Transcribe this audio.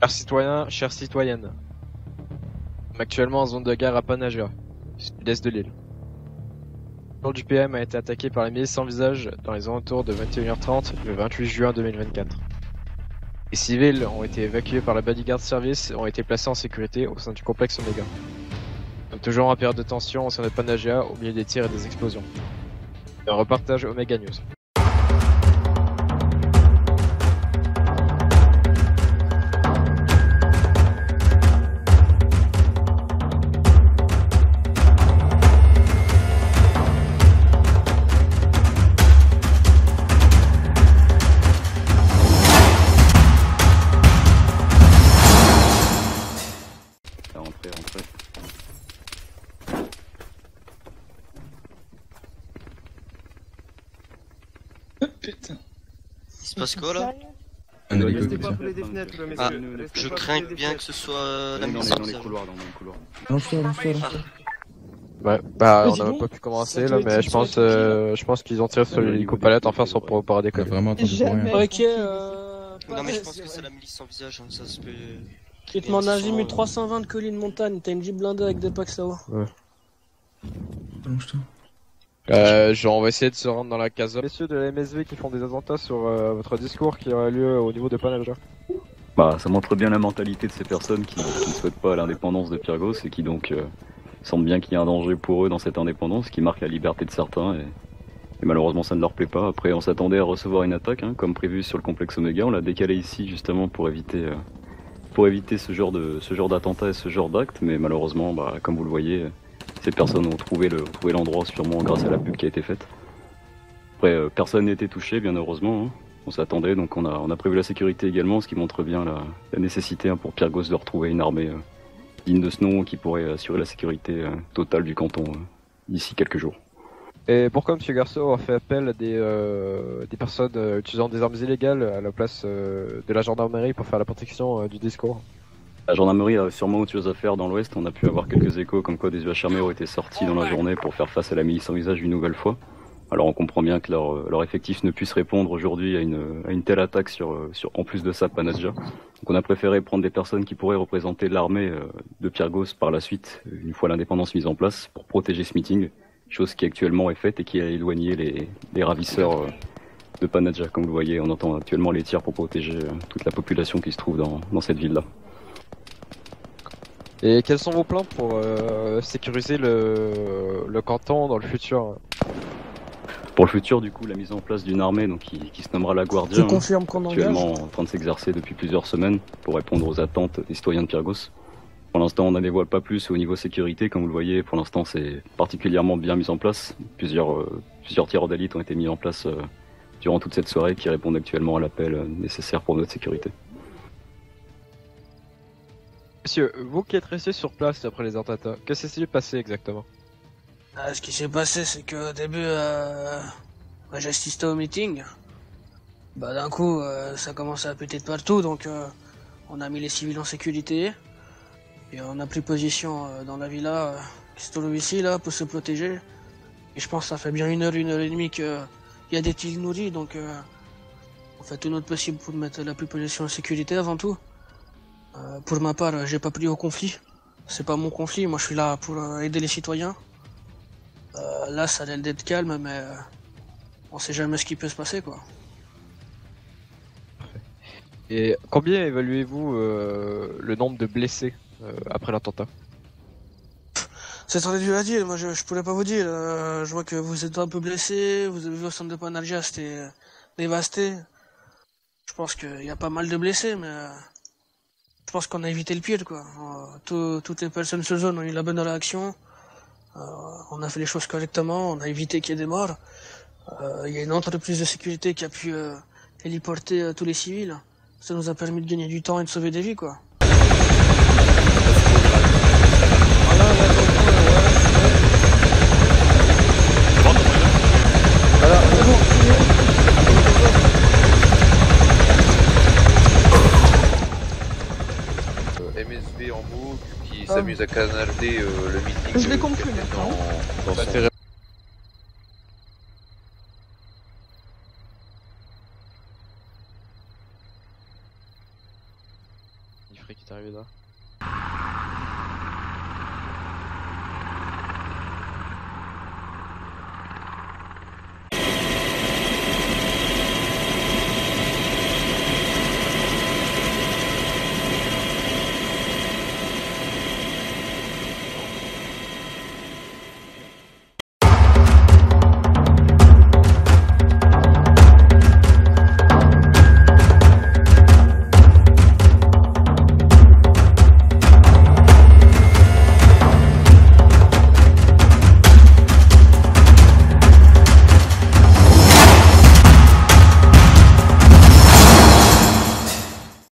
Chers citoyens, chères citoyennes, nous sommes actuellement en zone de guerre à Panagia, sud-est de l'île. Le tour du PM a été attaqué par la milice sans visage dans les alentours de 21h30 le 28 juin 2024. Les civils ont été évacués par la Bodyguard Service et ont été placés en sécurité au sein du complexe Omega. Nous sommes toujours en période de tension au sein de Panagia au milieu des tirs et des explosions. Un reportage Omega News. Rentrez. Putain. Il se passe quoi là? Restez pas près des fenêtres, Ah, messieurs. Restez je pas crains près des bien que fenêtres. ce soit la Dans milice les sans visage. couloirs, dans les couloirs. Ouais, bah Ouais, on dis n'a donc, même pas pu commencer ça là, doit mais être- je ça doit pense, être je pense qu'ils ont tiré sur l'hélicopalette enfin sur pour On a décoller. vraiment attendu pour rien. Jamais. Ok, Non mais je pense que c'est la milice sans visage, hein, ça se peut... Il te demande un Ils sont, Azimut 320 de colline montagne, t'as une Jeep blindée avec des packs là-haut. Genre on va essayer de se rendre dans la casa. Messieurs de la MSV qui font des attentats sur votre discours qui aura lieu au niveau de Panagia. Bah, ça montre bien la mentalité de ces personnes qui ne souhaitent pas l'indépendance de Pyrgos et qui donc sentent bien qu'il y a un danger pour eux dans cette indépendance qui marque la liberté de certains et malheureusement ça ne leur plaît pas. Après on s'attendait à recevoir une attaque comme prévu sur le complexe Omega, on l'a décalé ici justement pour éviter ce genre d'attentat et ce genre d'acte, mais malheureusement comme vous le voyez, ces personnes ont trouvé l'endroit sûrement grâce à la pub qui a été faite. Après personne n'a été touché bien heureusement. On s'attendait, donc on a prévu la sécurité également, ce qui montre bien la nécessité pour Pyrgos de retrouver une armée digne de ce nom qui pourrait assurer la sécurité totale du canton d'ici quelques jours. Et pourquoi M. Garceau a fait appel à des personnes utilisant des armes illégales à la place de la gendarmerie pour faire la protection du discours? La gendarmerie a sûrement autre chose à faire dans l'ouest, on a pu avoir quelques échos comme quoi des UHRM ont été sortis dans la journée pour faire face à la milice sans visage une nouvelle fois. Alors on comprend bien que leur effectif ne puisse répondre aujourd'hui à une telle attaque sur en plus de ça Panagia. Donc on a préféré prendre des personnes qui pourraient représenter l'armée de Pyrgos par la suite, une fois l'indépendance mise en place, pour protéger ce meeting, chose qui actuellement est faite et qui a éloigné les ravisseurs de Panagia. Comme vous le voyez, on entend actuellement les tirs pour protéger toute la population qui se trouve dans cette ville-là. Et quels sont vos plans pour sécuriser le canton dans le futur? Pour le futur, du coup, la mise en place d'une armée qui se nommera la Guardia, Je confirme qu'on engage. actuellement en train de s'exercer depuis plusieurs semaines pour répondre aux attentes des citoyens de Pyrgos. Pour l'instant, on n'en dévoile pas plus au niveau sécurité, comme vous le voyez. Pour l'instant, c'est particulièrement bien mis en place. Plusieurs tireurs d'élite ont été mis en place durant toute cette soirée qui répondent actuellement à l'appel nécessaire pour notre sécurité. Monsieur, vous qui êtes resté sur place après les attentats, qu'est-ce qui s'est passé exactement? Ce qui s'est passé, c'est qu'au début, j'assistais au meeting. D'un coup, ça commençait à péter de partout, donc on a mis les civils en sécurité. Et on a pris position dans la villa qui se trouve ici, là, pour se protéger. Et je pense que ça fait bien une heure et demie qu'il y a des tirs nourris, donc on fait tout notre possible pour mettre la population en sécurité avant tout. Pour ma part, j'ai pas pris au conflit. C'est pas mon conflit, moi je suis là pour aider les citoyens. Là, ça a l'air d'être calme, mais on sait jamais ce qui peut se passer, quoi. Et combien évaluez-vous le nombre de blessés après l'attentat? C'est très dur à dire, moi je pourrais pas vous dire. Je vois que vous êtes un peu blessé, vous avez vu au centre de Panagia, c'était dévasté. Je pense qu'il y a pas mal de blessés, mais je pense qu'on a évité le pire, quoi. Toutes les personnes sur zone ont eu la bonne réaction. On a fait les choses correctement, on a évité qu'il y ait des morts. Il y a une entreprise de sécurité qui a pu héliporter tous les civils. Ça nous a permis de gagner du temps et de sauver des vies, quoi. MSV en boucle qui s'amuse à canarder le meeting. Je l'ai compris maintenant. Dans Ça son- fait Ifri qui est arrivé là.